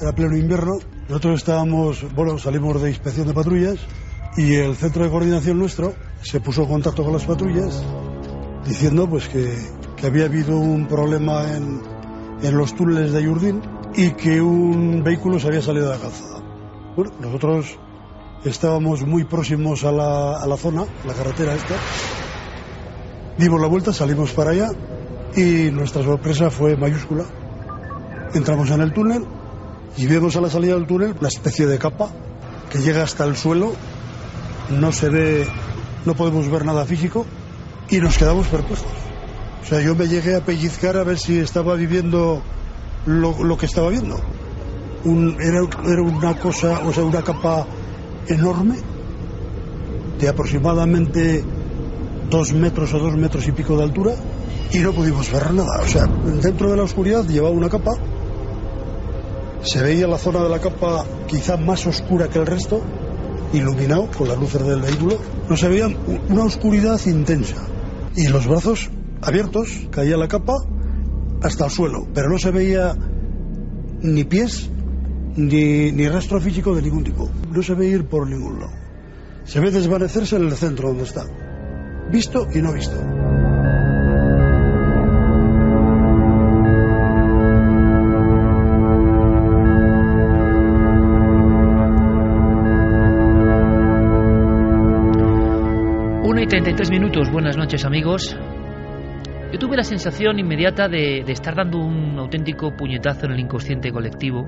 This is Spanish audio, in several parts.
era pleno invierno. Nosotros salimos de inspección de patrullas y el centro de coordinación nuestro se puso en contacto con las patrullas diciendo pues que había habido un problema en los túneles de Ayurdín y que un vehículo se había salido de la calzada. Bueno, nosotros estábamos muy próximos a la zona, la carretera esta. Dimos la vuelta, salimos para allá y nuestra sorpresa fue mayúscula. Entramos en el túnel y vemos a la salida del túnel una especie de capa que llega hasta el suelo, no se ve, no podemos ver nada físico y nos quedamos perplejos. O sea, yo me llegué a pellizcar a ver si estaba viviendo lo que estaba viendo. Era una cosa, o sea, una capa enorme de aproximadamente 2 metros o 2 metros y pico de altura y no pudimos ver nada. O sea, dentro de la oscuridad llevaba una capa, se veía la zona de la capa quizá más oscura que el resto, iluminado con las luces del vehículo. No se veía una oscuridad intensa y los brazos abiertos, caía la capa hasta el suelo, pero no se veía ni pies ni rastro físico de ningún tipo. No se ve ir por ningún lado. Se ve desvanecerse en el centro donde está. Visto y no visto. Una y 33 minutos. Buenas noches, amigos. Yo tuve la sensación inmediata de estar dando un auténtico puñetazo en el inconsciente colectivo.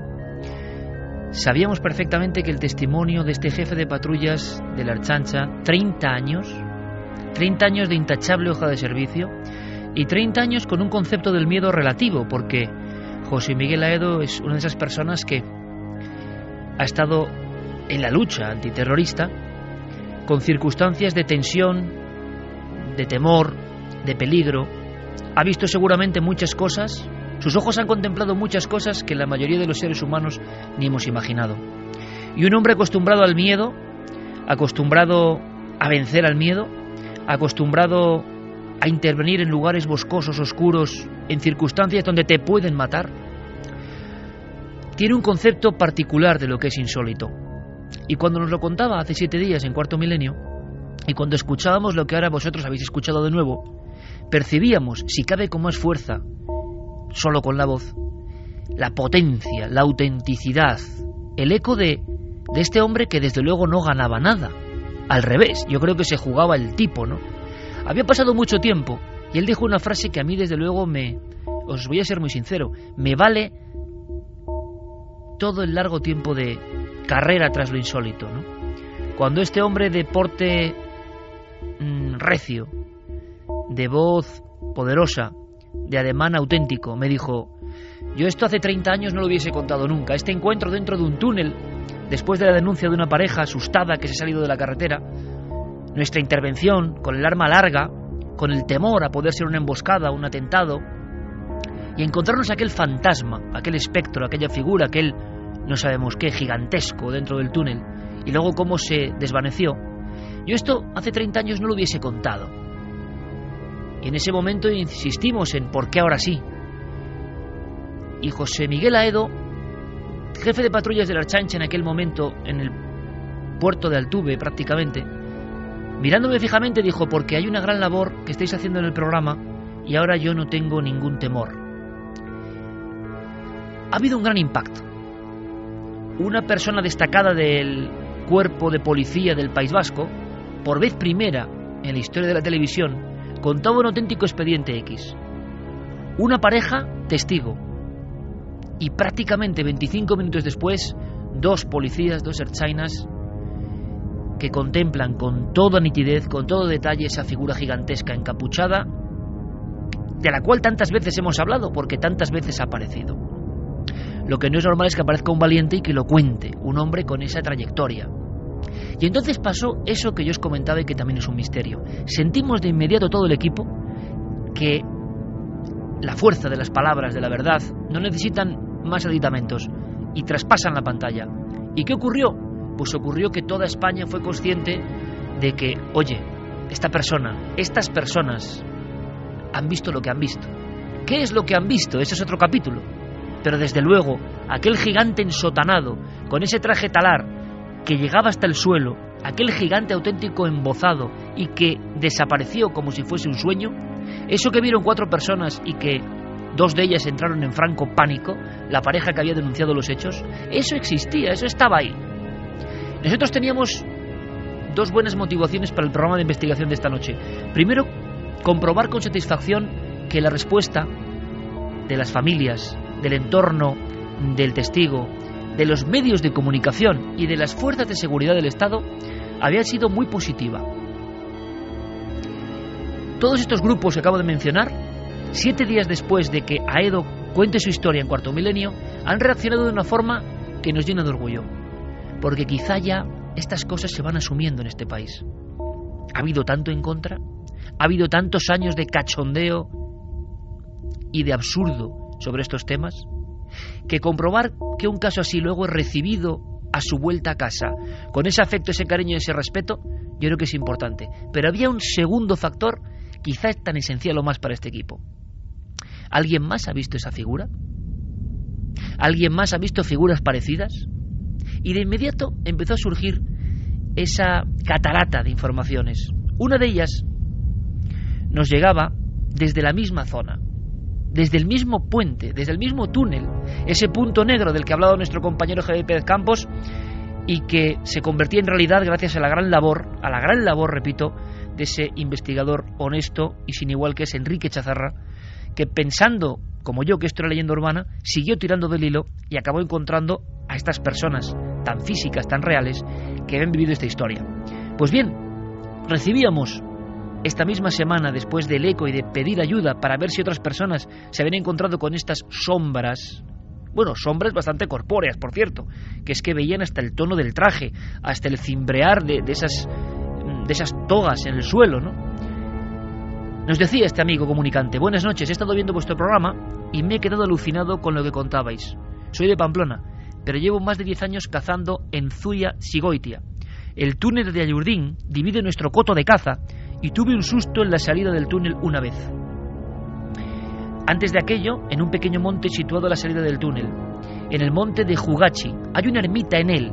Sabíamos perfectamente que el testimonio de este jefe de patrullas de la Ertzaintza, 30 años de intachable hoja de servicio y 30 años con un concepto del miedo relativo, porque José Miguel Aedo es una de esas personas que ha estado en la lucha antiterrorista con circunstancias de tensión, de temor, de peligro. Ha visto seguramente muchas cosas, sus ojos han contemplado muchas cosas que la mayoría de los seres humanos ni hemos imaginado. Y un hombre acostumbrado al miedo, acostumbrado a vencer al miedo, acostumbrado a intervenir en lugares boscosos, oscuros, en circunstancias donde te pueden matar, tiene un concepto particular de lo que es insólito. Y cuando nos lo contaba hace 7 días en Cuarto Milenio, y cuando escuchábamos lo que ahora vosotros habéis escuchado de nuevo, percibíamos, si cabe con más fuerza, solo con la voz, la potencia, la autenticidad, el eco de este hombre que desde luego no ganaba nada. Al revés, yo creo que se jugaba el tipo, ¿no? Había pasado mucho tiempo y él dijo una frase que a mí desde luego os voy a ser muy sincero, me vale todo el largo tiempo de carrera tras lo insólito, ¿no? Cuando este hombre de porte recio, de voz poderosa, de ademán auténtico, me dijo: yo esto hace 30 años no lo hubiese contado nunca. Este encuentro dentro de un túnel, después de la denuncia de una pareja asustada que se ha salido de la carretera, nuestra intervención con el arma larga, con el temor a poder ser una emboscada, un atentado, y encontrarnos aquel fantasma, aquel espectro, aquella figura, aquel no sabemos qué, gigantesco dentro del túnel, y luego cómo se desvaneció. Yo esto hace 30 años no lo hubiese contado. Y en ese momento insistimos en por qué ahora sí. Y José Miguel Aedo, jefe de patrullas de la Ertzaintza en aquel momento, en el puerto de Altuve prácticamente, mirándome fijamente dijo: porque hay una gran labor que estáis haciendo en el programa y ahora yo no tengo ningún temor. Ha habido un gran impacto. Una persona destacada del cuerpo de policía del País Vasco, por vez primera en la historia de la televisión, contaba un auténtico expediente X. Una pareja testigo. Y prácticamente 25 minutos después, 2 policías, 2 ertzainas, que contemplan con toda nitidez, con todo detalle, esa figura gigantesca encapuchada, de la cual tantas veces hemos hablado, porque tantas veces ha aparecido. Lo que no es normal es que aparezca un valiente y que lo cuente, un hombre con esa trayectoria. Y entonces pasó eso que yo os comentaba y que también es un misterio. Sentimos de inmediato todo el equipo que la fuerza de las palabras, de la verdad, no necesitan más aditamentos y traspasan la pantalla. ¿Y qué ocurrió? Pues ocurrió que toda España fue consciente de que, oye, estas personas han visto lo que han visto. ¿Qué es lo que han visto? Ese es otro capítulo. pero desde luego aquel gigante ensotanado, con ese traje talar que llegaba hasta el suelo, aquel gigante auténtico embozado y que desapareció como si fuese un sueño, eso que vieron 4 personas y que 2 de ellas entraron en franco pánico, la pareja que había denunciado los hechos, eso existía, eso estaba ahí. Nosotros teníamos 2 buenas motivaciones para el programa de investigación de esta noche. Primero, comprobar con satisfacción que la respuesta de las familias, del entorno, del testigo, de los medios de comunicación y de las fuerzas de seguridad del Estado había sido muy positiva. Todos estos grupos que acabo de mencionar, 7 días después de que Aedo cuente su historia en Cuarto Milenio, han reaccionado de una forma que nos llena de orgullo, porque quizá ya estas cosas se van asumiendo en este país. Ha habido tanto en contra, ha habido tantos años de cachondeo y de absurdo sobre estos temas, que comprobar que un caso así luego es recibido a su vuelta a casa con ese afecto, ese cariño y ese respeto, yo creo que es importante. Pero había un segundo factor, quizá es tan esencial o más para este equipo. ¿Alguien más ha visto esa figura? ¿Alguien más ha visto figuras parecidas? Y de inmediato empezó a surgir esa catarata de informaciones. Una de ellas nos llegaba desde la misma zona, desde el mismo puente, desde el mismo túnel, ese punto negro del que ha hablado nuestro compañero Javier Pérez Campos y que se convertía en realidad gracias a la gran labor, repito, de ese investigador honesto y sin igual que es Enrique Chazarra, que pensando, como yo, que esto era leyenda urbana, siguió tirando del hilo y acabó encontrando a estas personas tan físicas, tan reales, que habían vivido esta historia. Pues bien, recibíamos esta misma semana, después del eco y de pedir ayuda para ver si otras personas se habían encontrado con estas sombras, bueno, sombras bastante corpóreas, por cierto, que es que veían hasta el tono del traje, hasta el cimbrear de esas togas en el suelo, ¿no? Nos decía este amigo comunicante: buenas noches, he estado viendo vuestro programa y me he quedado alucinado con lo que contabais. Soy de Pamplona, pero llevo más de 10 años cazando en Zuia-Sigoitia. El túnel de Ayurdín divide nuestro coto de caza y tuve un susto en la salida del túnel una vez. Antes de aquello, en un pequeño monte situado a la salida del túnel, en el monte de Jugachi, hay una ermita en él.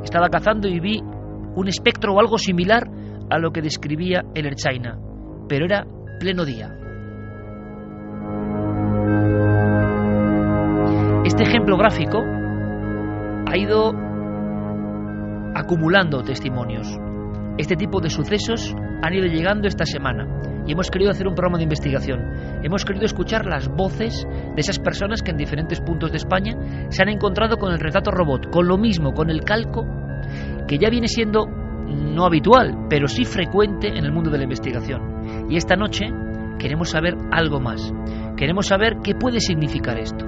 Estaba cazando y vi un espectro o algo similar a lo que describía el Erchaina, pero era pleno día. Este ejemplo gráfico ha ido acumulando testimonios. Este tipo de sucesos han ido llegando esta semana y hemos querido hacer un programa de investigación. Hemos querido escuchar las voces de esas personas que en diferentes puntos de España se han encontrado con el retrato robot, con lo mismo, con el calco, que ya viene siendo no habitual, pero sí frecuente en el mundo de la investigación. Y esta noche queremos saber algo más. Queremos saber qué puede significar esto.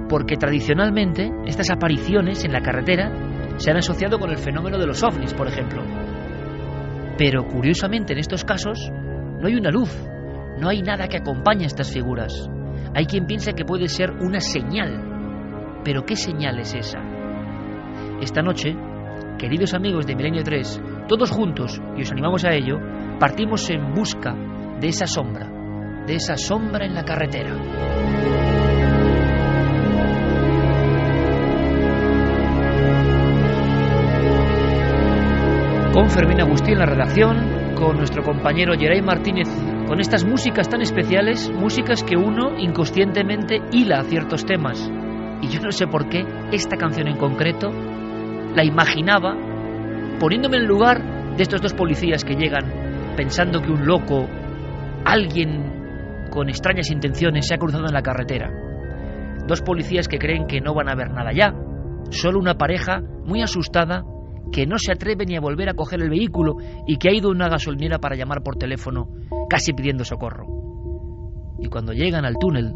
Porque tradicionalmente estas apariciones en la carretera se han asociado con el fenómeno de los ovnis, por ejemplo. Pero curiosamente en estos casos no hay una luz, no hay nada que acompañe a estas figuras. Hay quien piensa que puede ser una señal. ¿Pero qué señal es esa? Esta noche, queridos amigos de Milenio 3, todos juntos, y os animamos a ello, partimos en busca de esa sombra en la carretera. Con Fermín Agustí en la redacción, con nuestro compañero Geray Martínez, con estas músicas tan especiales, músicas que uno inconscientemente hila a ciertos temas. Y yo no sé por qué esta canción en concreto la imaginaba poniéndome en el lugar de estos 2 policías que llegan pensando que un loco, alguien con extrañas intenciones, se ha cruzado en la carretera. 2 policías que creen que no van a ver nada ya, solo una pareja muy asustada que no se atreve ni a volver a coger el vehículo y que ha ido a una gasolinera para llamar por teléfono, casi pidiendo socorro. Y cuando llegan al túnel,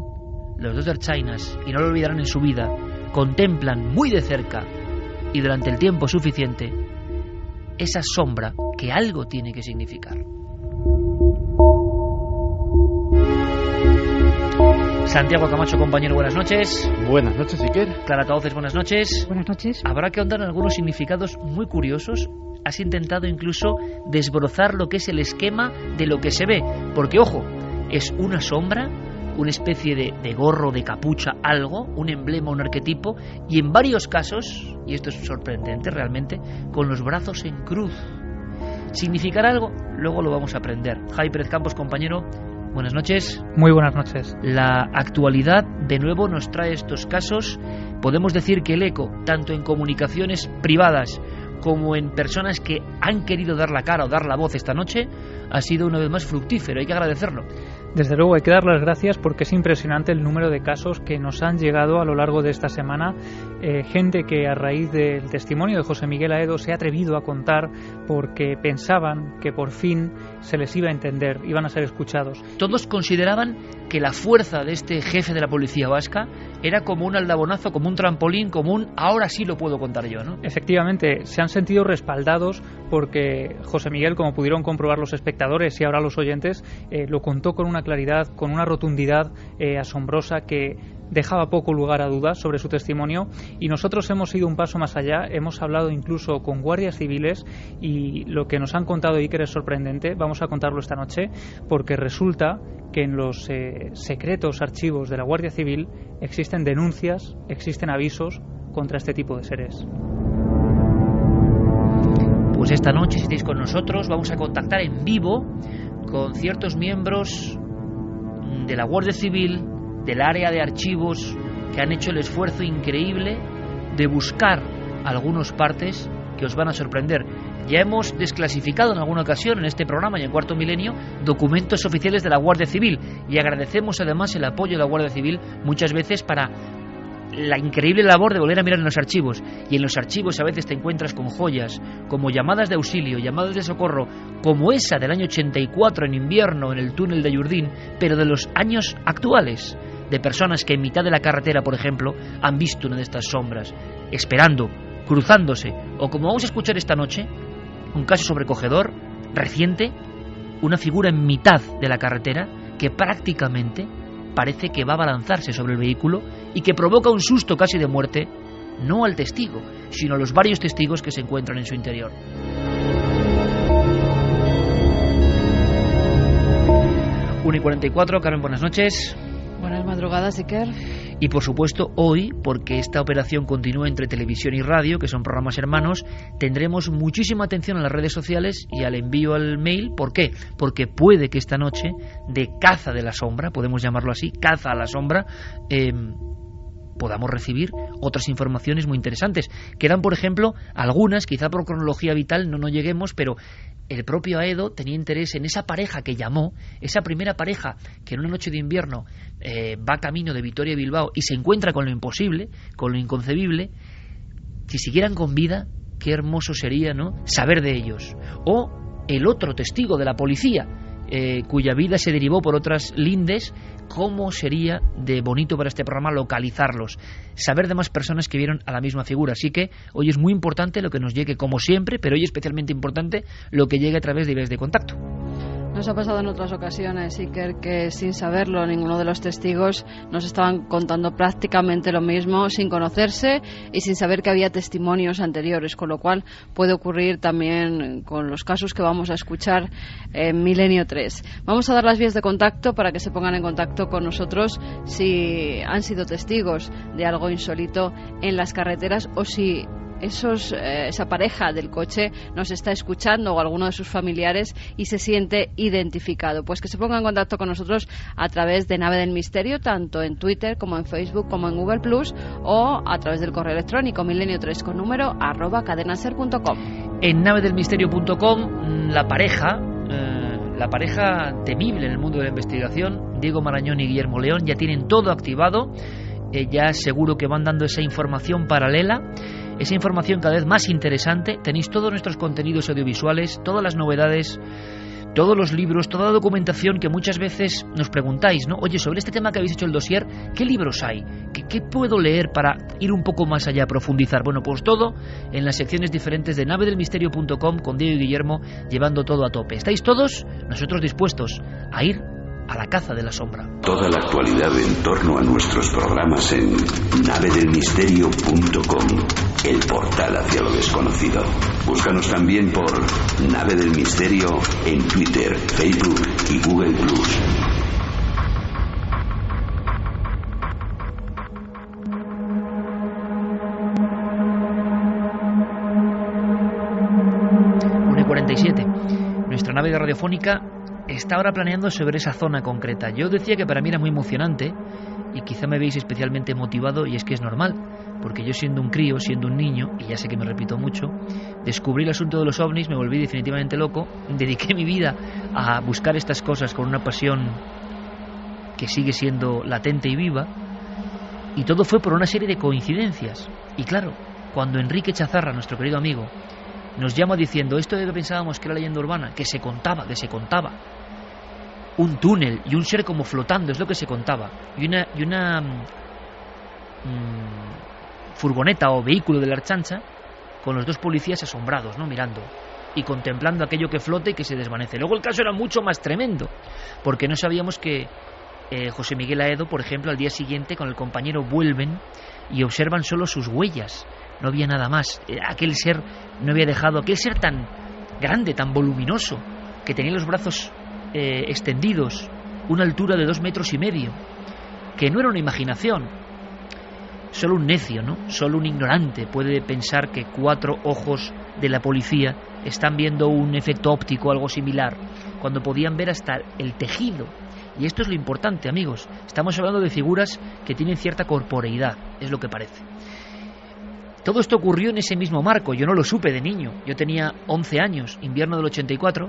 los 2 erchainas, y no lo olvidarán en su vida, contemplan muy de cerca y durante el tiempo suficiente esa sombra que algo tiene que significar. Santiago Camacho, compañero, buenas noches. Buenas noches, Iker. Clara Tauces, buenas noches. Buenas noches. Habrá que ahondar en algunos significados muy curiosos. Has intentado incluso desbrozar lo que es el esquema de lo que se ve, porque, ojo, es una sombra una especie de gorro, de capucha, algo, un emblema, un arquetipo, y en varios casos, y esto es sorprendente realmente, con los brazos en cruz. ¿Significará algo? Luego lo vamos a aprender. Javi Pérez Campos, compañero, buenas noches. Muy buenas noches. La actualidad de nuevo nos trae estos casos. Podemos decir que el eco, tanto en comunicaciones privadas como en personas que han querido dar la cara o dar la voz esta noche, ha sido una vez más fructífero. Hay que agradecerlo. Desde luego hay que dar las gracias porque es impresionante el número de casos que nos han llegado a lo largo de esta semana. Gente que a raíz del testimonio de José Miguel Aedo se ha atrevido a contar porque pensaban que por fin se les iba a entender, iban a ser escuchados. Todos consideraban que la fuerza de este jefe de la policía vasca era como un aldabonazo, como un trampolín, como un ahora sí lo puedo contar yo, ¿no? Efectivamente, se han sentido respaldados porque José Miguel, como pudieron comprobar los espectadores y ahora los oyentes, lo contó con una claridad, con una rotundidad asombrosa que dejaba poco lugar a dudas sobre su testimonio, y nosotros hemos ido un paso más allá, hemos hablado incluso con guardias civiles y lo que nos han contado Iker es sorprendente. Vamos a contarlo esta noche porque resulta que en los secretos archivos de la Guardia Civil existen denuncias, existen avisos contra este tipo de seres. Pues esta noche, si estáis con nosotros, vamos a contactar en vivo con ciertos miembros de la Guardia Civil, del área de archivos, que han hecho el esfuerzo increíble de buscar algunos partes que os van a sorprender. Ya hemos desclasificado en alguna ocasión en este programa y en Cuarto Milenio documentos oficiales de la Guardia Civil, y agradecemos además el apoyo de la Guardia Civil muchas veces para la increíble labor de volver a mirar en los archivos. Y en los archivos a veces te encuentras con joyas como llamadas de auxilio, llamadas de socorro, como esa del año 84 en invierno en el túnel de Ayurdín, pero de los años actuales, de personas que en mitad de la carretera, por ejemplo, han visto una de estas sombras, esperando, cruzándose, o como vamos a escuchar esta noche, un caso sobrecogedor, reciente, una figura en mitad de la carretera que prácticamente parece que va a abalanzarse sobre el vehículo y que provoca un susto casi de muerte, no al testigo, sino a los varios testigos que se encuentran en su interior. Una y 44, Carmen, buenas noches. Buenas madrugadas, Iker. Y por supuesto hoy, porque esta operación continúa entre televisión y radio, que son programas hermanos, tendremos muchísima atención a las redes sociales y al envío al mail. ¿Por qué? Porque puede que esta noche de caza de la sombra, podemos llamarlo así, caza a la sombra, podamos recibir otras informaciones muy interesantes. Quedan, por ejemplo, algunas, quizá por cronología vital no lleguemos, pero el propio Aedo tenía interés en esa pareja que llamó, esa primera pareja que en una noche de invierno va camino de Vitoria-Bilbao y se encuentra con lo imposible, con lo inconcebible. Si siguieran con vida, qué hermoso sería, ¿no?, saber de ellos. O el otro testigo de la policía, cuya vida se derivó por otras lindes, cómo sería de bonito para este programa localizarlos, saber de más personas que vieron a la misma figura. Así que hoy es muy importante lo que nos llegue, como siempre, pero hoy especialmente importante lo que llegue a través de vías de contacto. Nos ha pasado en otras ocasiones, Iker, que sin saberlo ninguno de los testigos nos estaban contando prácticamente lo mismo, sin conocerse y sin saber que había testimonios anteriores, con lo cual puede ocurrir también con los casos que vamos a escuchar en Milenio 3. Vamos a dar las vías de contacto para que se pongan en contacto con nosotros si han sido testigos de algo insólito en las carreteras o si esa pareja del coche nos está escuchando o alguno de sus familiares y se siente identificado. Pues que se ponga en contacto con nosotros a través de Nave del Misterio, tanto en Twitter como en Facebook como en Google Plus, o a través del correo electrónico milenio3@cadenaser.com. En navedelmisterio.com la pareja temible en el mundo de la investigación, Diego Marañón y Guillermo León, ya tienen todo activado. Ya seguro que van dando esa información paralela, esa información cada vez más interesante. Tenéis todos nuestros contenidos audiovisuales, todas las novedades, todos los libros, toda la documentación que muchas veces nos preguntáis, ¿no? Oye, sobre este tema que habéis hecho el dossier, ¿qué libros hay? ¿Qué puedo leer para ir un poco más allá, profundizar? Bueno, pues todo en las secciones diferentes de navedelmisterio.com, con Diego y Guillermo llevando todo a tope. ¿Estáis todos? Nosotros dispuestos a ir a la caza de la sombra. Toda la actualidad en torno a nuestros programas en navedelmisterio.com, el portal hacia lo desconocido. Búscanos también por Nave del Misterio en Twitter, Facebook y Google Plus. M47. Nuestra nave de radiofónica está ahora planeando sobre esa zona concreta. Yo decía que para mí era muy emocionante y quizá me veis especialmente motivado, y es que es normal, porque yo siendo un crío, siendo un niño, y ya sé que me repito mucho, descubrí el asunto de los ovnis, me volví definitivamente loco, dediqué mi vida a buscar estas cosas con una pasión que sigue siendo latente y viva, y todo fue por una serie de coincidencias. Y claro, cuando Enrique Chazarra, nuestro querido amigo, nos llama diciendo esto de que pensábamos que era leyenda urbana, que se contaba, un túnel y un ser como flotando, es lo que se contaba, y una furgoneta o vehículo de la Ertzaintza con los dos policías asombrados, ¿no?, mirando y contemplando aquello que flota y que se desvanece. Luego el caso era mucho más tremendo, porque no sabíamos que José Miguel Aedo, por ejemplo, al día siguiente con el compañero vuelven y observan solo sus huellas, no había nada más. Aquel ser no había dejado, aquel ser tan grande, tan voluminoso, que tenía los brazos extendidos, una altura de 2,5 metros, que no era una imaginación. Solo un necio, ¿no?, solo un ignorante puede pensar que 4 ojos de la policía están viendo un efecto óptico o algo similar, cuando podían ver hasta el tejido. Y esto es lo importante, amigos. Estamos hablando de figuras que tienen cierta corporeidad, es lo que parece. Todo esto ocurrió en ese mismo marco. Yo no lo supe de niño. Yo tenía 11 años, invierno del 84,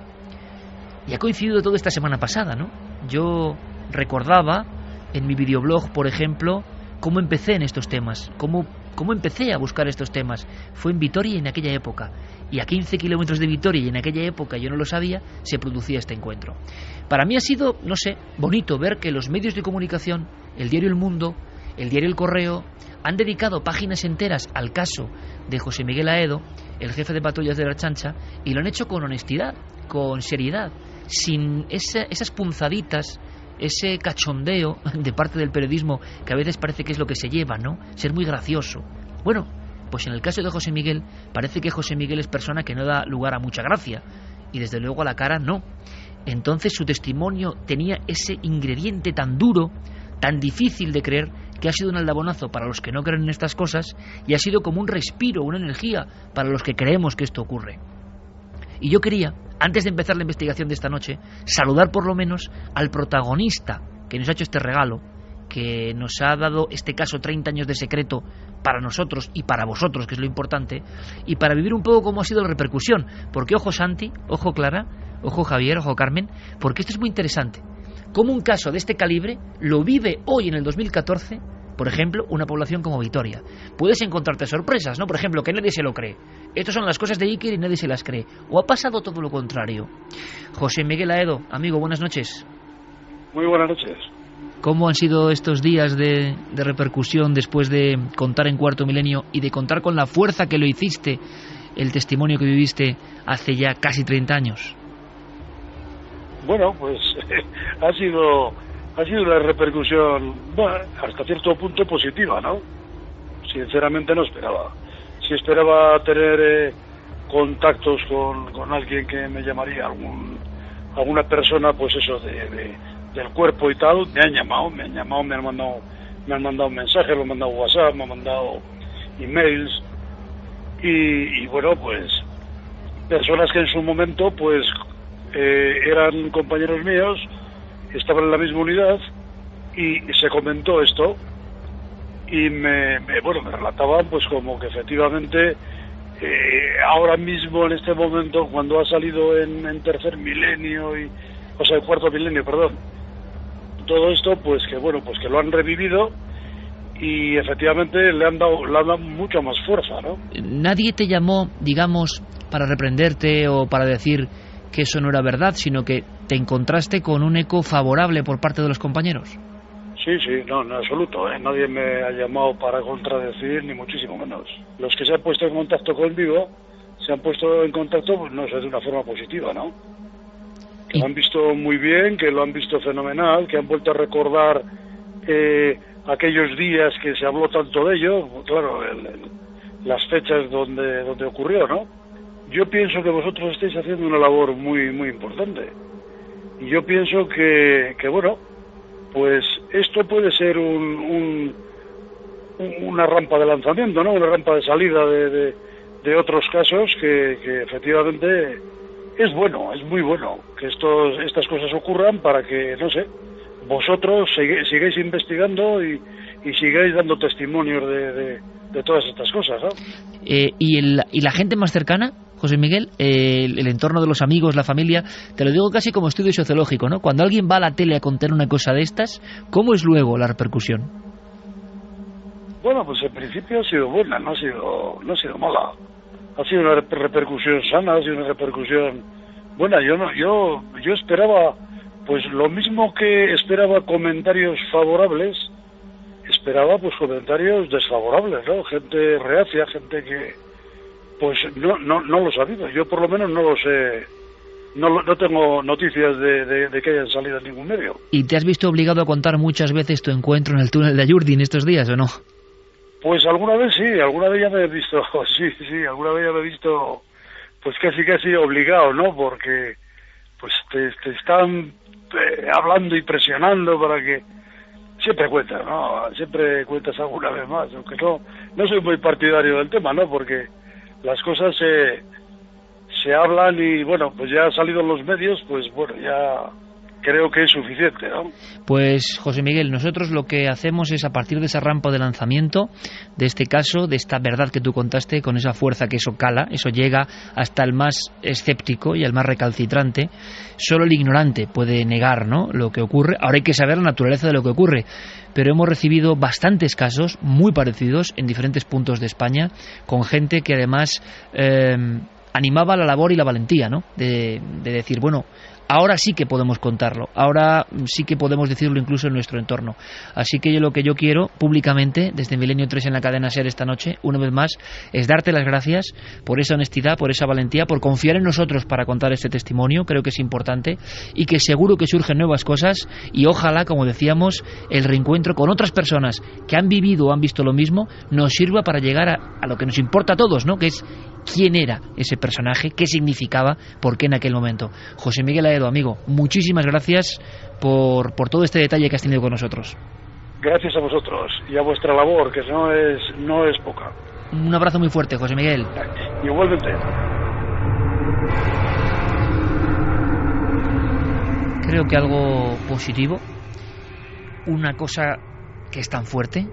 y ha coincidido todo esta semana pasada, ¿no? Yo recordaba en mi videoblog, por ejemplo, cómo empecé en estos temas, cómo empecé a buscar estos temas. Fue en Vitoria en aquella época, y a 15 kilómetros de Vitoria, y en aquella época yo no lo sabía, se producía este encuentro. Para mí ha sido, no sé, bonito ver que los medios de comunicación, el diario El Mundo, el diario El Correo, han dedicado páginas enteras al caso de José Miguel Aedo, el jefe de patrullas de la Ertzaintza, y lo han hecho con honestidad, con seriedad, sin esas punzaditas, ese cachondeo de parte del periodismo que a veces parece que es lo que se lleva, ¿no? Ser muy gracioso. Bueno, pues en el caso de José Miguel, parece que José Miguel es persona que no da lugar a mucha gracia, y desde luego a la cara no. Entonces su testimonio tenía ese ingrediente tan duro, tan difícil de creer, que ha sido un aldabonazo para los que no creen en estas cosas, y ha sido como un respiro, una energía para los que creemos que esto ocurre. Y yo quería, antes de empezar la investigación de esta noche, saludar por lo menos al protagonista que nos ha hecho este regalo, que nos ha dado este caso 30 años de secreto para nosotros y para vosotros, que es lo importante, y para vivir un poco cómo ha sido la repercusión. Porque ojo Santi, ojo Clara, ojo Javier, ojo Carmen, porque esto es muy interesante. Cómo un caso de este calibre lo vive hoy en el 2014, por ejemplo, una población como Vitoria. Puedes encontrarte sorpresas, ¿no? Por ejemplo, que nadie se lo cree. Estas son las cosas de Iker y nadie se las cree. ¿O ha pasado todo lo contrario? José Miguel Aedo, amigo, buenas noches. Muy buenas noches. ¿Cómo han sido estos días de repercusión después de contar en Cuarto Milenio y de contar con la fuerza que lo hiciste, el testimonio que viviste hace ya casi 30 años? Bueno, pues ha sido una repercusión, bueno, hasta cierto punto positiva, ¿no? Sinceramente no esperaba. Si esperaba tener contactos con alguien que me llamaría, alguna persona, pues eso, del cuerpo y tal, me han llamado, me han mandado mensajes, me han mandado WhatsApp, me han mandado emails, y bueno, pues personas que en su momento, pues eran compañeros míos, estaban en la misma unidad, y se comentó esto, y me relataban pues como que efectivamente ahora mismo, en este momento, cuando ha salido en tercer milenio, cuarto milenio, perdón, todo esto, pues que bueno, pues que lo han revivido, y efectivamente le han dado mucha más fuerza, ¿no? Nadie te llamó, digamos, para reprenderte o para decir que eso no era verdad, sino que te encontraste con un eco favorable por parte de los compañeros. Sí, no, en absoluto, Nadie me ha llamado para contradecir, ni muchísimo menos. Los que se han puesto en contacto conmigo, se han puesto en contacto, pues no sé, de una forma positiva, ¿no? Que lo han visto muy bien, que lo han visto fenomenal, que han vuelto a recordar aquellos días que se habló tanto de ello, claro, las fechas donde ocurrió, ¿no? Yo pienso que vosotros estáis haciendo una labor muy, muy importante. Y yo pienso que bueno, pues esto puede ser una rampa de lanzamiento, ¿no? Una rampa de salida de otros casos que efectivamente es bueno, es muy bueno que estas cosas ocurran para que, no sé, vosotros sigáis investigando y sigáis dando testimonios de todas estas cosas, ¿no? ¿Y la gente más cercana, José Miguel? El entorno de los amigos, la familia, te lo digo casi como estudio sociológico, ¿no? Cuando alguien va a la tele a contar una cosa de estas, ¿cómo es luego la repercusión? Bueno, pues en principio ha sido buena, no ha sido mala. Ha sido una repercusión sana, ha sido una repercusión buena. Yo esperaba, pues lo mismo que esperaba comentarios favorables, esperaba pues comentarios desfavorables, ¿no? Gente reacia, gente que pues no lo ha sabido. Yo por lo menos no lo sé, no tengo noticias de que hayan salido en ningún medio. ¿Y te has visto obligado a contar muchas veces tu encuentro en el túnel de Ayurdin estos días o no? Pues alguna vez sí, alguna vez ya me he visto, sí, alguna vez ya me he visto pues casi obligado, ¿no? Porque pues te están hablando y presionando para que siempre cuentas, ¿no? Siempre cuentas alguna vez más, aunque no soy muy partidario del tema, ¿no? Porque las cosas se hablan y bueno, pues ya ha salido en los medios, pues bueno, ya creo que es suficiente, ¿no? Pues José Miguel, nosotros lo que hacemos es, a partir de esa rampa de lanzamiento, de este caso, de esta verdad que tú contaste, con esa fuerza que eso cala, eso llega hasta el más escéptico y el más recalcitrante. Solo el ignorante puede negar, ¿no?, lo que ocurre. Ahora hay que saber la naturaleza de lo que ocurre, pero hemos recibido bastantes casos muy parecidos en diferentes puntos de España, con gente que además animaba la labor y la valentía, ¿no?, de decir, bueno, ahora sí que podemos contarlo, ahora sí que podemos decirlo incluso en nuestro entorno. Así que lo que yo quiero públicamente, desde Milenio 3 en la cadena SER esta noche, una vez más, es darte las gracias por esa honestidad, por esa valentía, por confiar en nosotros para contar este testimonio. Creo que es importante y que seguro que surgen nuevas cosas y ojalá, como decíamos, el reencuentro con otras personas que han vivido o han visto lo mismo nos sirva para llegar a lo que nos importa a todos, ¿no?, que es quién era ese personaje, qué significaba, por qué en aquel momento. José Miguel Aedo, amigo, muchísimas gracias por todo este detalle que has tenido con nosotros. Gracias a vosotros y a vuestra labor, que no es poca. Un abrazo muy fuerte, José Miguel. Igualmente. Creo que algo positivo, una cosa que es tan fuerte.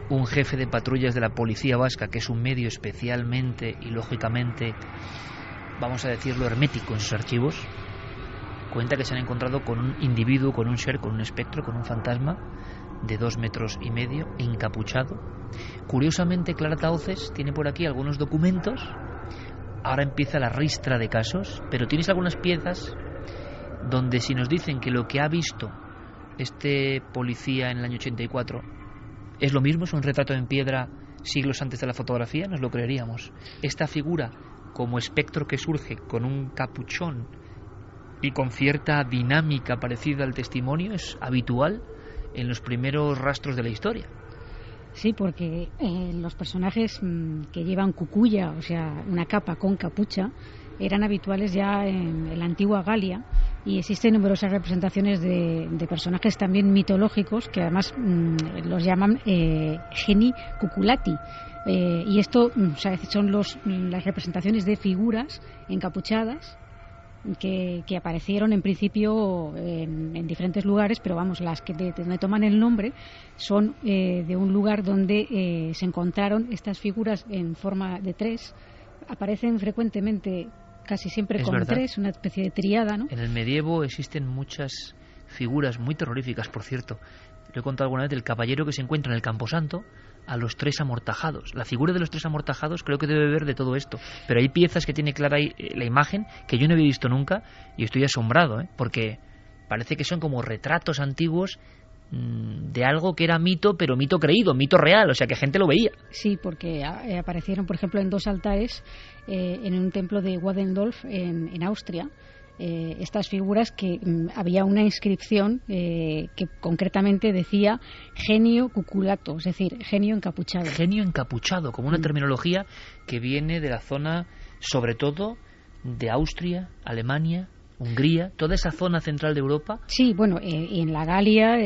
Un jefe de patrullas de la policía vasca, que es un medio especialmente y lógicamente, vamos a decirlo, hermético en sus archivos, cuenta que se han encontrado con un individuo, con un ser, con un espectro, con un fantasma de 2,5 metros, encapuchado. Curiosamente, Clara Tauces tiene por aquí algunos documentos. Ahora empieza la ristra de casos, pero tienes algunas piezas donde, si nos dicen que lo que ha visto este policía en el año 84 es lo mismo, es un retrato en piedra siglos antes de la fotografía, nos lo creeríamos. Esta figura como espectro que surge con un capuchón y con cierta dinámica parecida al testimonio es habitual en los primeros rastros de la historia. Sí, porque los personajes que llevan cucuya, o sea, una capa con capucha, eran habituales ya en la antigua Galia, y existen numerosas representaciones de personajes también mitológicos que además los llaman geni cuculati, y esto son las representaciones de figuras encapuchadas que aparecieron en principio en diferentes lugares, pero vamos, las que donde toman el nombre son de un lugar donde se encontraron estas figuras en forma de 3. Aparecen frecuentemente, casi siempre con 3, una especie de tríada, ¿no? En el medievo existen muchas figuras muy terroríficas, por cierto. Lo he contado alguna vez del caballero que se encuentra en el Camposanto a los 3 amortajados. La figura de los 3 amortajados creo que debe ver de todo esto. Pero hay piezas que tiene clara ahí la imagen que yo no había visto nunca y estoy asombrado, porque parece que son como retratos antiguos de algo que era mito, pero mito creído, mito real, o sea que gente lo veía. Sí, porque aparecieron, por ejemplo, en 2 altares en un templo de Wadendorf en Austria, estas figuras que había una inscripción que concretamente decía genio cuculato, es decir, genio encapuchado. Genio encapuchado, como una terminología que viene de la zona, sobre todo, de Austria, Alemania, Hungría, toda esa zona central de Europa. Sí, bueno, en la Galia,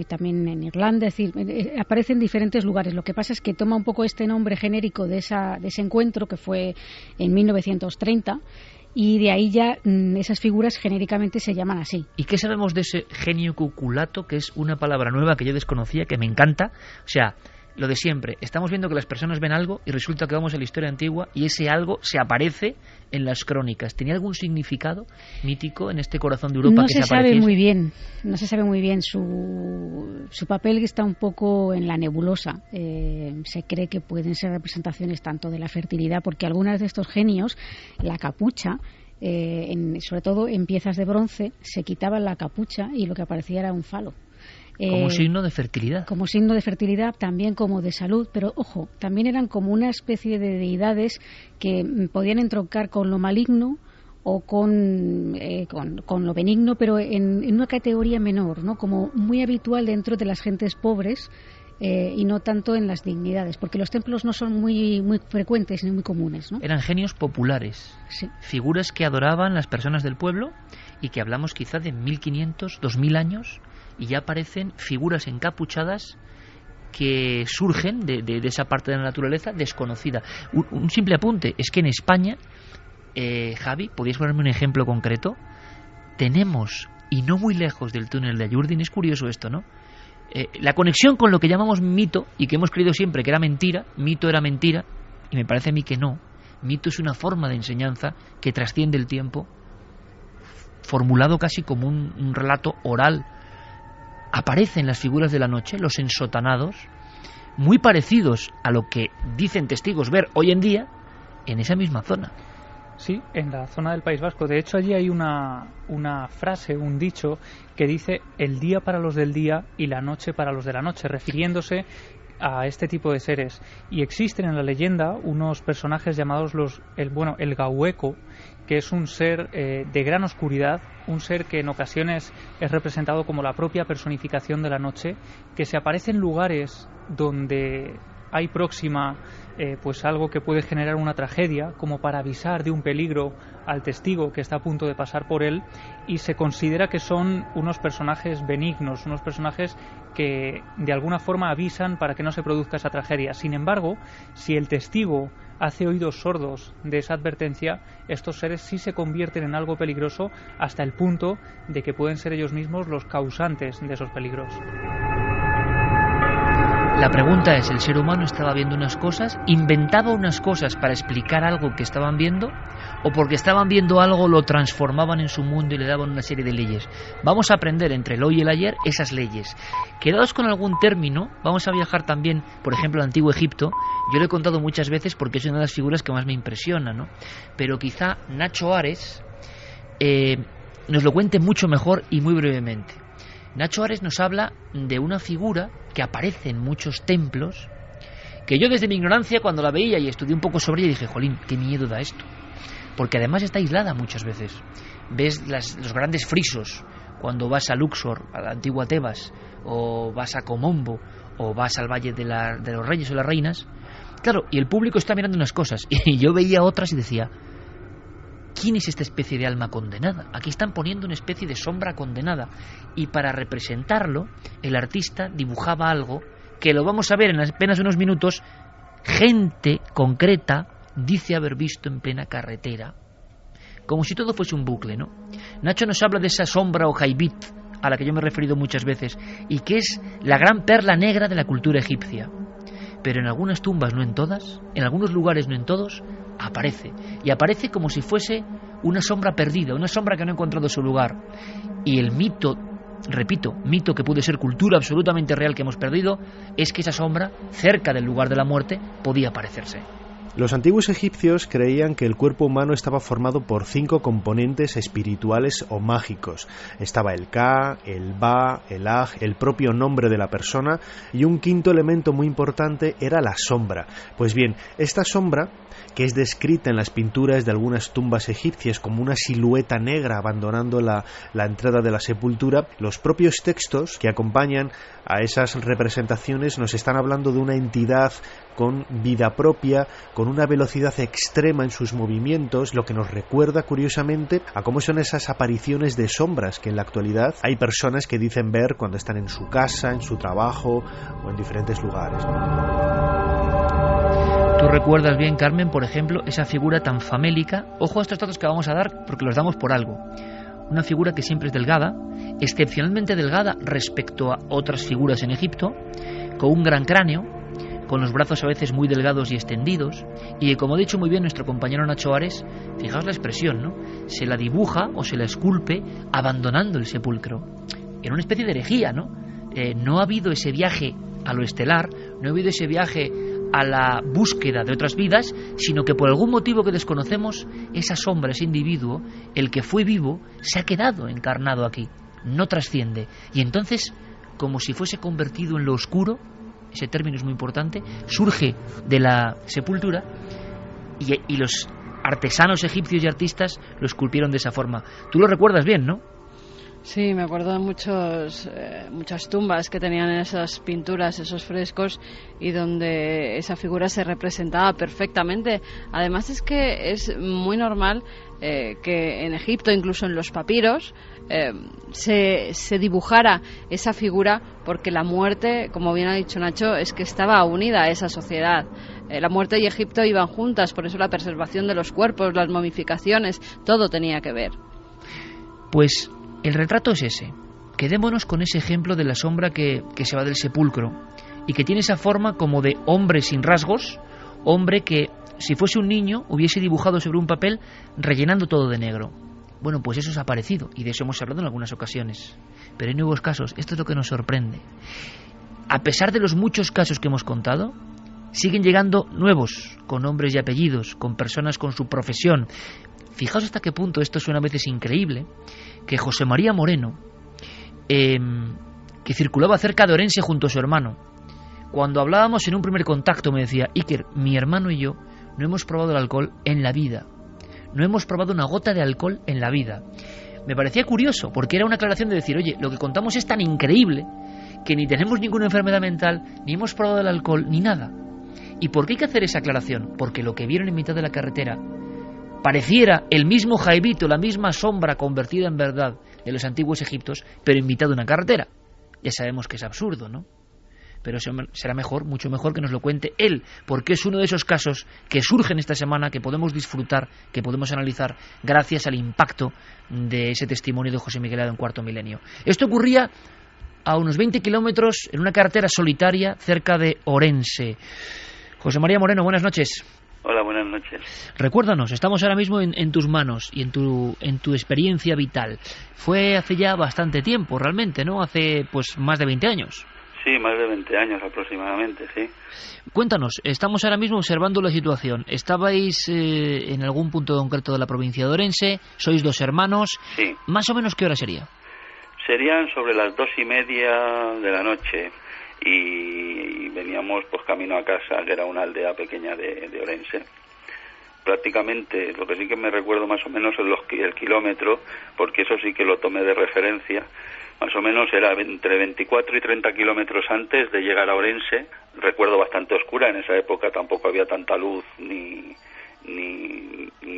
también en Irlanda, es decir, aparece en diferentes lugares. Lo que pasa es que toma un poco este nombre genérico de ese encuentro que fue en 1930 y de ahí ya esas figuras genéricamente se llaman así. ¿Y qué sabemos de ese genio cuculato, que es una palabra nueva que yo desconocía, que me encanta? O sea, lo de siempre, estamos viendo que las personas ven algo y resulta que vamos a la historia antigua y ese algo se aparece en las crónicas. ¿Tenía algún significado mítico en este corazón de Europa que se apareciese? No se sabe muy bien. Su papel está un poco en la nebulosa. Se cree que pueden ser representaciones tanto de la fertilidad, porque algunas de estos genios, la capucha, sobre todo en piezas de bronce, se quitaban la capucha y lo que aparecía era un falo. Como signo de fertilidad. Como signo de fertilidad, también como de salud, pero ojo, también eran como una especie de deidades que podían entroncar con lo maligno o con lo benigno, pero en una categoría menor, ¿no? Como muy habitual dentro de las gentes pobres y no tanto en las dignidades, porque los templos no son muy frecuentes ni muy comunes, ¿no? Eran genios populares, sí. Figuras que adoraban las personas del pueblo y que hablamos quizá de 1500, 2000 años, y ya aparecen figuras encapuchadas que surgen de esa parte de la naturaleza desconocida. Un simple apunte, es que en España, Javi, ¿podrías ponerme un ejemplo concreto? Tenemos, y no muy lejos del túnel de Ayurdin, es curioso esto, ¿no? La conexión con lo que llamamos mito, y que hemos creído siempre que era mentira, mito era mentira, y me parece a mí que no. Mito es una forma de enseñanza que trasciende el tiempo, formulado casi como un relato oral. Aparecen las figuras de la noche, los ensotanados, muy parecidos a lo que dicen testigos ver hoy en día en esa misma zona. Sí, en la zona del País Vasco. De hecho, allí hay una frase, un dicho, que dice el día para los del día y la noche para los de la noche, refiriéndose a este tipo de seres. Y existen en la leyenda unos personajes llamados el Gaueco, que es un ser de gran oscuridad, un ser que en ocasiones es representado como la propia personificación de la noche, que se aparece en lugares donde hay próxima pues algo que puede generar una tragedia, como para avisar de un peligro al testigo que está a punto de pasar por él, y se considera que son unos personajes benignos, unos personajes que de alguna forma avisan para que no se produzca esa tragedia. Sin embargo, si el testigo hace oídos sordos de esa advertencia, estos seres sí se convierten en algo peligroso, hasta el punto de que pueden ser ellos mismos los causantes de esos peligros. La pregunta es, ¿el ser humano estaba viendo unas cosas, inventaba unas cosas para explicar algo que estaban viendo, o porque estaban viendo algo lo transformaban en su mundo y le daban una serie de leyes? Vamos a aprender entre el hoy y el ayer esas leyes. Quedados con algún término, vamos a viajar también, por ejemplo, al Antiguo Egipto. Yo lo he contado muchas veces porque es una de las figuras que más me impresiona, ¿no? Pero quizá Nacho Ares nos lo cuente mucho mejor y muy brevemente. Nacho Ares nos habla de una figura que aparece en muchos templos, que yo desde mi ignorancia, cuando la veía y estudié un poco sobre ella, dije, jolín, qué miedo da esto, porque además está aislada muchas veces. Ves los grandes frisos cuando vas a Luxor, a la antigua Tebas, o vas a Comombo, o vas al Valle de los Reyes o las Reinas. Claro, y el público está mirando unas cosas, y yo veía otras y decía, ¿quién es esta especie de alma condenada? Aquí están poniendo una especie de sombra condenada, y para representarlo el artista dibujaba algo que lo vamos a ver en apenas unos minutos. Gente concreta dice haber visto en plena carretera, como si todo fuese un bucle, ¿no? Nacho nos habla de esa sombra o jaibit a la que yo me he referido muchas veces, y que es la gran perla negra de la cultura egipcia. Pero en algunas tumbas, no en todas, en algunos lugares, no en todos, aparece. Y aparece como si fuese una sombra perdida, una sombra que no ha encontrado su lugar. Y el mito, repito, mito que puede ser cultura absolutamente real que hemos perdido, es que esa sombra, cerca del lugar de la muerte, podía aparecerse. Los antiguos egipcios creían que el cuerpo humano estaba formado por 5 componentes espirituales o mágicos. Estaba el Ka, el Ba, el Aj, el propio nombre de la persona, y un quinto elemento muy importante era la sombra. Pues bien, esta sombra, que es descrita en las pinturas de algunas tumbas egipcias como una silueta negra abandonando la entrada de la sepultura, los propios textos que acompañan a esas representaciones nos están hablando de una entidad con vida propia, con una velocidad extrema en sus movimientos, lo que nos recuerda curiosamente a cómo son esas apariciones de sombras que en la actualidad hay personas que dicen ver cuando están en su casa, en su trabajo o en diferentes lugares. Tú recuerdas bien, Carmen, por ejemplo, esa figura tan famélica. Ojo a estos datos que vamos a dar, porque los damos por algo. Una figura que siempre es delgada, excepcionalmente delgada respecto a otras figuras en Egipto, con un gran cráneo, con los brazos a veces muy delgados y extendidos, y que, como ha dicho muy bien nuestro compañero Nacho Ares, fijaos la expresión, ¿no? Se la dibuja o se la esculpe abandonando el sepulcro. Era una especie de herejía, ¿no? No ha habido ese viaje a lo estelar, no ha habido ese viaje a la búsqueda de otras vidas, sino que por algún motivo que desconocemos, esa sombra, ese individuo, el que fue vivo, se ha quedado encarnado aquí, no trasciende. Y entonces, como si fuese convertido en lo oscuro, ese término es muy importante, surge de la sepultura y los artesanos egipcios y artistas lo esculpieron de esa forma. Tú lo recuerdas bien, ¿no? Sí, me acuerdo de muchas tumbas que tenían esas pinturas, esos frescos, y donde esa figura se representaba perfectamente. Además es que es muy normal que en Egipto, incluso en los papiros, se dibujara esa figura, porque la muerte, como bien ha dicho Nacho, es que estaba unida a esa sociedad. La muerte y Egipto iban juntas, por eso la preservación de los cuerpos, las momificaciones, todo tenía que ver. Pues el retrato es ese. Quedémonos con ese ejemplo de la sombra que se va del sepulcro y que tiene esa forma como de hombre sin rasgos, hombre que, si fuese un niño, hubiese dibujado sobre un papel rellenando todo de negro. Bueno, pues eso es aparecido y de eso hemos hablado en algunas ocasiones. Pero hay nuevos casos. Esto es lo que nos sorprende. A pesar de los muchos casos que hemos contado, siguen llegando nuevos, con nombres y apellidos, con personas con su profesión. Fijaos hasta qué punto esto suena a veces increíble, que José María Moreno, que circulaba cerca de Orense junto a su hermano, cuando hablábamos en un primer contacto me decía: Iker, mi hermano y yo no hemos probado el alcohol en la vida, no hemos probado una gota de alcohol en la vida. Me parecía curioso, porque era una aclaración de decir: oye, lo que contamos es tan increíble que ni tenemos ninguna enfermedad mental, ni hemos probado el alcohol, ni nada. ¿Y por qué hay que hacer esa aclaración? Porque lo que vieron en mitad de la carretera pareciera el mismo Jaibito, la misma sombra convertida en verdad de los antiguos egipcios, pero en mitad de una carretera. Ya sabemos que es absurdo, ¿no? Pero será mejor, mucho mejor que nos lo cuente él, porque es uno de esos casos que surgen esta semana, que podemos disfrutar, que podemos analizar gracias al impacto de ese testimonio de José Miguel Ado en Cuarto Milenio. Esto ocurría a unos 20 kilómetros en una carretera solitaria cerca de Orense. José María Moreno, buenas noches. Hola, buenas noches. Recuérdanos, estamos ahora mismo en tus manos y en tu experiencia vital. Fue hace ya bastante tiempo, realmente, ¿no? Hace, pues, más de 20 años. Sí, más de 20 años aproximadamente, sí. Cuéntanos, estamos ahora mismo observando la situación. ¿Estabais en algún punto concreto de la provincia de Orense? ¿Sois dos hermanos? Sí. ¿Más o menos qué hora sería? Serían sobre las 2:30 de la noche. Y veníamos pues camino a casa, que era una aldea pequeña de Orense. Prácticamente, lo que sí que me recuerdo más o menos es el kilómetro, porque eso sí que lo tomé de referencia. Más o menos era entre 24 y 30 kilómetros antes de llegar a Orense. Recuerdo bastante oscura, en esa época tampoco había tanta luz ni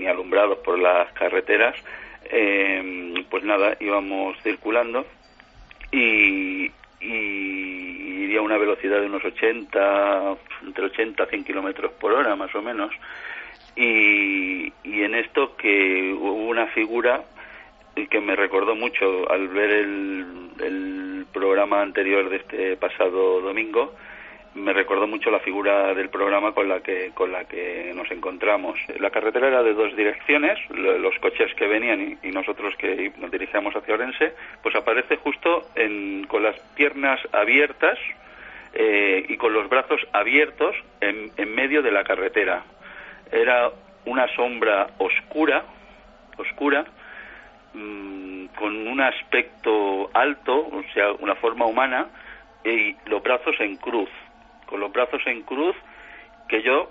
alumbrados por las carreteras. Pues nada, íbamos circulando y iría a una velocidad de unos entre 80 a 100 kilómetros por hora más o menos, y en esto que hubo una figura que me recordó mucho al ver el programa anterior de este pasado domingo. Me recordó mucho la figura del programa con la que nos encontramos. La carretera era de dos direcciones, los coches que venían y nosotros que nos dirigíamos hacia Orense, pues aparece justo con las piernas abiertas y con los brazos abiertos en medio de la carretera. Era una sombra oscura, con un aspecto alto, o sea, una forma humana, y los brazos en cruz. Con los brazos en cruz, que yo,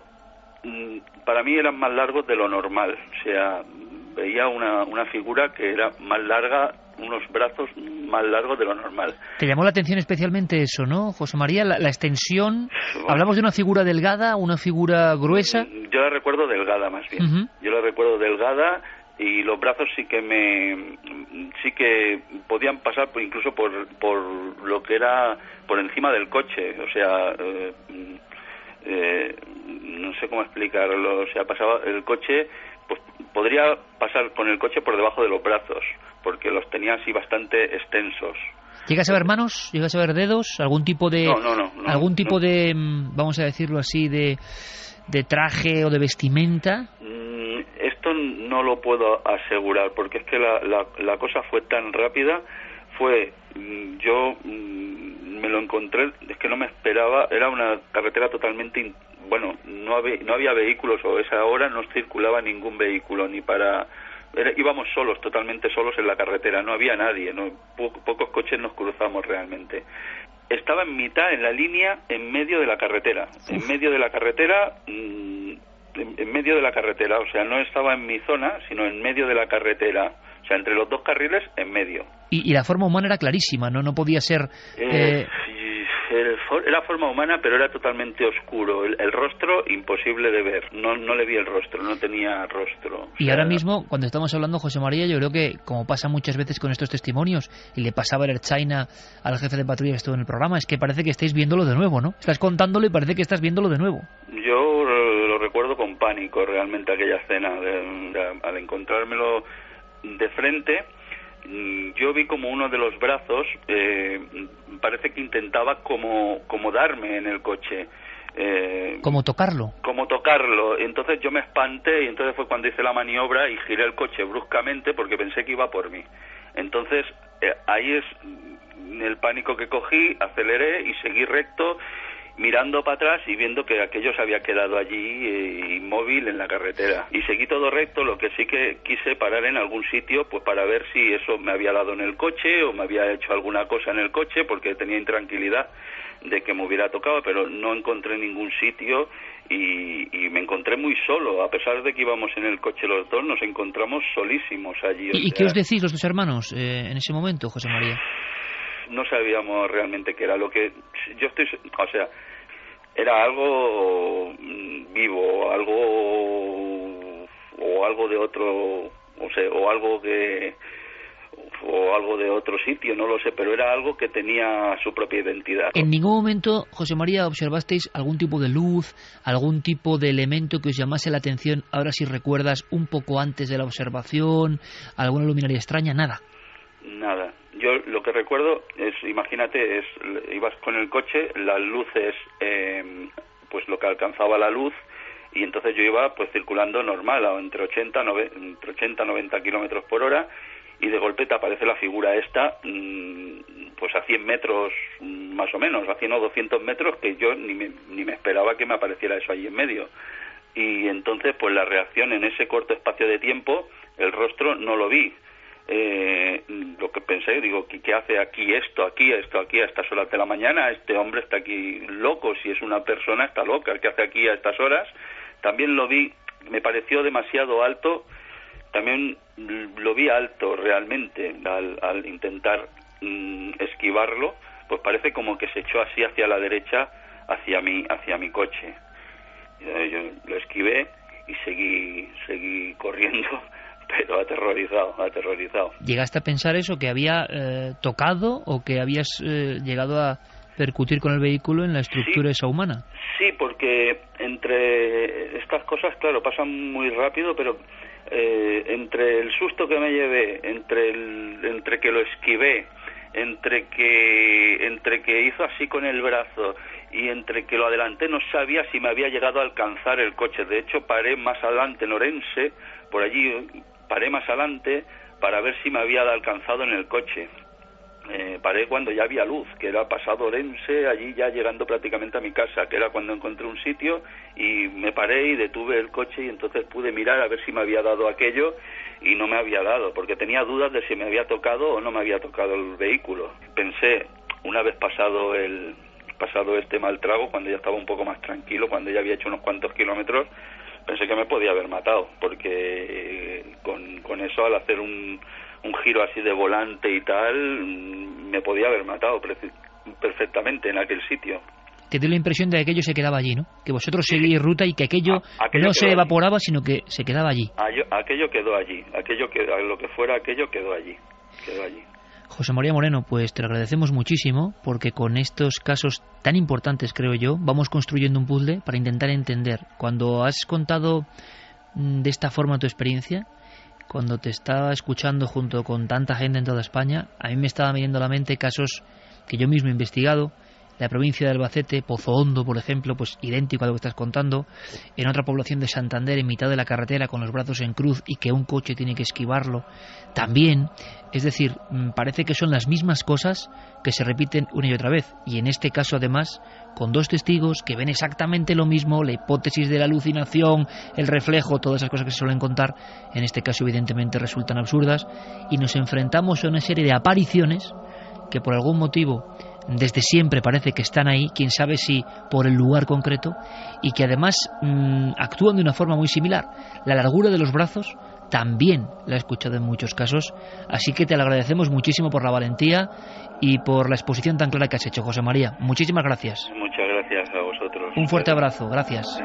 para mí eran más largos de lo normal. O sea, veía una figura que era más larga, unos brazos más largos de lo normal. Te llamó la atención especialmente eso, ¿no, José María? La extensión. Bueno, ¿hablamos de una figura delgada, una figura gruesa? Yo la recuerdo delgada, más bien. Uh-huh. Yo la recuerdo delgada, y los brazos sí que podían pasar incluso por lo que era por encima del coche. O sea, no sé cómo explicarlo, o sea, pasaba el coche, pues podría pasar con el coche por debajo de los brazos, porque los tenía así bastante extensos. ¿Llegas a ver manos? ¿Llegas a ver dedos? ¿Algún tipo de algún tipo de, vamos a decirlo así, de traje o de vestimenta? Esto no lo puedo asegurar, porque es que la cosa fue tan rápida. Yo me lo encontré, es que no me esperaba, era una carretera totalmente, no había vehículos, o a esa hora no circulaba ningún vehículo, íbamos solos, totalmente solos en la carretera, no había nadie, pocos coches nos cruzamos realmente. Estaba en mitad, en la línea, en medio de la carretera, en medio de la carretera, o sea, no estaba en mi zona, sino en medio de la carretera. O sea, entre los dos carriles, en medio. Y la forma humana era clarísima, ¿no? No podía ser... Era forma humana, pero era totalmente oscuro. El rostro, imposible de ver. No le vi el rostro, no tenía rostro. Y ahora mismo, cuando estamos hablando, José María, yo creo que, como pasa muchas veces con estos testimonios, y le pasaba a Ertzaina al jefe de patrulla que estuvo en el programa, es que parece que estáis viéndolo de nuevo, ¿no? Estás contándolo y parece que estás viéndolo de nuevo. Yo lo recuerdo con pánico, realmente, aquella escena. Al encontrármelo de frente, yo vi como uno de los brazos parece que intentaba como darme en el coche, como tocarlo, entonces yo me espanté y entonces fue cuando hice la maniobra y giré el coche bruscamente porque pensé que iba por mí. Entonces ahí es el pánico que cogí, aceleré y seguí recto, mirando para atrás y viendo que aquello se había quedado allí inmóvil en la carretera. Y seguí todo recto, lo que sí que quise parar en algún sitio, pues para ver si eso me había dado en el coche o me había hecho alguna cosa en el coche, porque tenía intranquilidad de que me hubiera tocado, pero no encontré ningún sitio y me encontré muy solo. A pesar de que íbamos en el coche los dos, nos encontramos solísimos allí. ¿Y qué os decís los dos hermanos en ese momento, José María? No sabíamos realmente qué era lo que yo estoy, o sea, era algo vivo, algo de otro, o sea, o algo de otro sitio, no lo sé, pero era algo que tenía su propia identidad. ¿En ningún momento, José María, observasteis algún tipo de luz, algún tipo de elemento que os llamase la atención, ahora si recuerdas, un poco antes de la observación, alguna luminaria extraña? Nada. Yo lo que recuerdo es, imagínate, ibas con el coche, las luces, pues lo que alcanzaba la luz, y entonces yo iba pues circulando normal, entre 80 90 kilómetros por hora, y de golpe te aparece la figura esta, pues a 100 metros más o menos, a 100 o 200 metros, que yo ni me esperaba que me apareciera eso allí en medio. Y entonces pues la reacción en ese corto espacio de tiempo, el rostro no lo vi. Lo que pensé, digo, ¿qué hace aquí esto aquí a estas horas de la mañana? Este hombre está aquí loco, si es una persona está loca, ¿qué hace aquí a estas horas? También lo vi, me pareció demasiado alto, también lo vi alto realmente, al intentar esquivarlo, pues parece como que se echó así hacia la derecha, hacia mi coche. Yo lo esquivé y seguí corriendo, pero aterrorizado. ¿Llegaste a pensar eso, que había tocado o que habías llegado a percutir con el vehículo en la estructura esa humana? Sí, porque entre estas cosas, claro, pasan muy rápido, pero entre el susto que me llevé, entre que lo esquivé, entre que hizo así con el brazo y entre que lo adelanté, no sabía si me había llegado a alcanzar el coche. De hecho, paré más adelante en Orense, por allí paré más adelante para ver si me había alcanzado en el coche. Paré cuando ya había luz, que era pasado Orense, allí ya llegando prácticamente a mi casa, que era cuando encontré un sitio y me paré y detuve el coche y entonces pude mirar a ver si me había dado aquello y no me había dado, porque tenía dudas de si me había tocado o no me había tocado el vehículo. Pensé, una vez pasado este mal trago, cuando ya estaba un poco más tranquilo, cuando ya había hecho unos cuantos kilómetros, pensé que me podía haber matado, porque con eso, al hacer un giro así de volante y tal, me podía haber matado perfectamente en aquel sitio. Te dio la impresión de que aquello se quedaba allí, ¿no? Que vosotros seguís ruta y que aquello no se evaporaba, sino que se quedaba allí. Aquello quedó allí, lo que fuera aquello quedó allí. José María Moreno, pues te lo agradecemos muchísimo, porque con estos casos tan importantes, creo yo, vamos construyendo un puzzle para intentar entender. Cuando has contado de esta forma tu experiencia, cuando te estaba escuchando junto con tanta gente en toda España, a mí me estaba viniendo a la mente casos que yo mismo he investigado. La provincia de Albacete, Pozo Hondo, por ejemplo, pues idéntico a lo que estás contando. En otra población de Santander, en mitad de la carretera, con los brazos en cruz y que un coche tiene que esquivarlo. También, es decir, parece que son las mismas cosas que se repiten una y otra vez. Y en este caso, además, con dos testigos que ven exactamente lo mismo, la hipótesis de la alucinación, el reflejo, todas esas cosas que se suelen contar, en este caso evidentemente resultan absurdas. Y nos enfrentamos a una serie de apariciones que por algún motivo desde siempre parece que están ahí, quién sabe si por el lugar concreto, y que además actúan de una forma muy similar. La largura de los brazos también la he escuchado en muchos casos, así que te lo agradecemos muchísimo por la valentía y por la exposición tan clara que has hecho, José María. Muchísimas gracias. Muchas gracias a vosotros. Un fuerte abrazo, gracias.